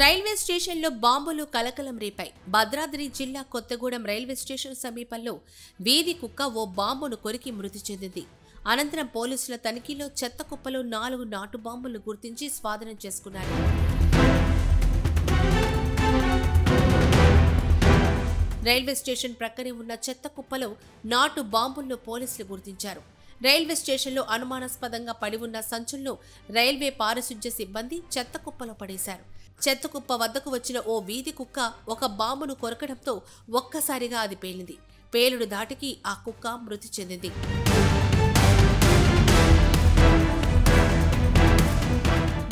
Railway స్టేషన్లో బాంబులు కలకలం రేపాయి. భద్రాద్రి జిల్లా కొత్తగూడెం రైల్వే స్టేషన్ సమీపంలో వీధి కుక్క ఓ బాంబును కొరికి మృతి చెందింది. అనంతరం పోలీసుల తనిఖీలో చెత్త కుప్పలో 4 నాటు బాంబులను గుర్తించి స్వాధీనం చేసుకున్నారు. రైల్వే స్టేషన్ ప్రక్కనే ఉన్న చెత్త కుప్పలో నాటు బాంబులను పోలీసులు గుర్తించారు. రైల్వే స్టేషన్లో అనుమానాస్పదంగా పడి ఉన్న సంచులను రైల్వే పారిశుధ్య సిబ్బంది చెత్త కుప్పలో పడేశారు. చెత్త కుప్ప వద్దకు వచ్చిన ఓ వీధి కుక్క ఒక బాంబును కొరకడంతో ఒక్కసారిగా అది పేలింది. పేలుడు దాటికి ఆ కుక్క మృతి చెందింది.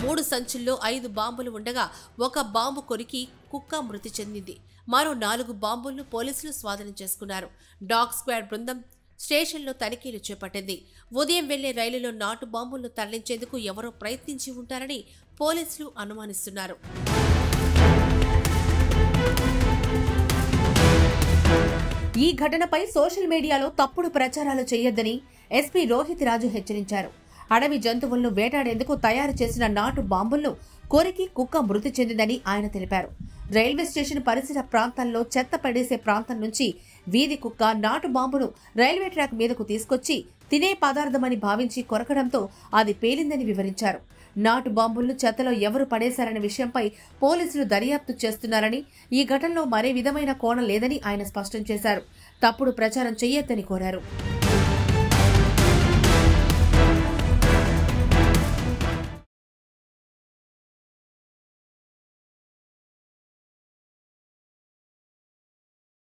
మూడు సంచుల్లో 5 బాంబులు ఉండగా ఒక బాంబు కొరికి కుక్క మృతి చెందింది. మరో 4 బాంబులను పోలీసులు స్వాధీనం చేసుకున్నారు. డాగ్ స్క్వాడ్ బృందం స్టేషన్లో తనిఖీలు చేపట్టింది. ఉదయం వెళ్లే రైలులో నాటు బాంబులను తరలించేందుకు ఎవరో ప్రయత్నించి ఉంటారని పోలీసులు అనుమానిస్తున్నారు. ఈ ఘటనపై సోషల్ మీడియాలో తప్పుడు ప్రచారాలు చేయొద్దని ఎస్పీ రోహిత్ రాజు హెచ్చరించారు. అడవి జంతువులను వేటాడేందుకు తయారు చేసిన నాటు బాంబులను కొరికి కుక్క మృతి చెందిందని ఆయన తెలిపారు. రైల్వే స్టేషన్ పరిసర ప్రాంతాల్లో చెత్త పడేసే ప్రాంతం నుంచి వీధి కుక్క నాటు బాంబును రైల్వే ట్రాక్ మీదకు తీసుకొచ్చి తినే పదార్థమని భావించి కొరకడంతో అది పేలిందని వివరించారు. నాటు బాంబులను చెత్తలో ఎవరు పడేశారనే విషయంపై పోలీసులు దర్యాప్తు చేస్తున్నారని, ఈ ఘటనలో మరే విధమైన కోణం లేదని ఆయన స్పష్టం చేశారు. తప్పుడు ప్రచారం చేయొద్దని కోరారు.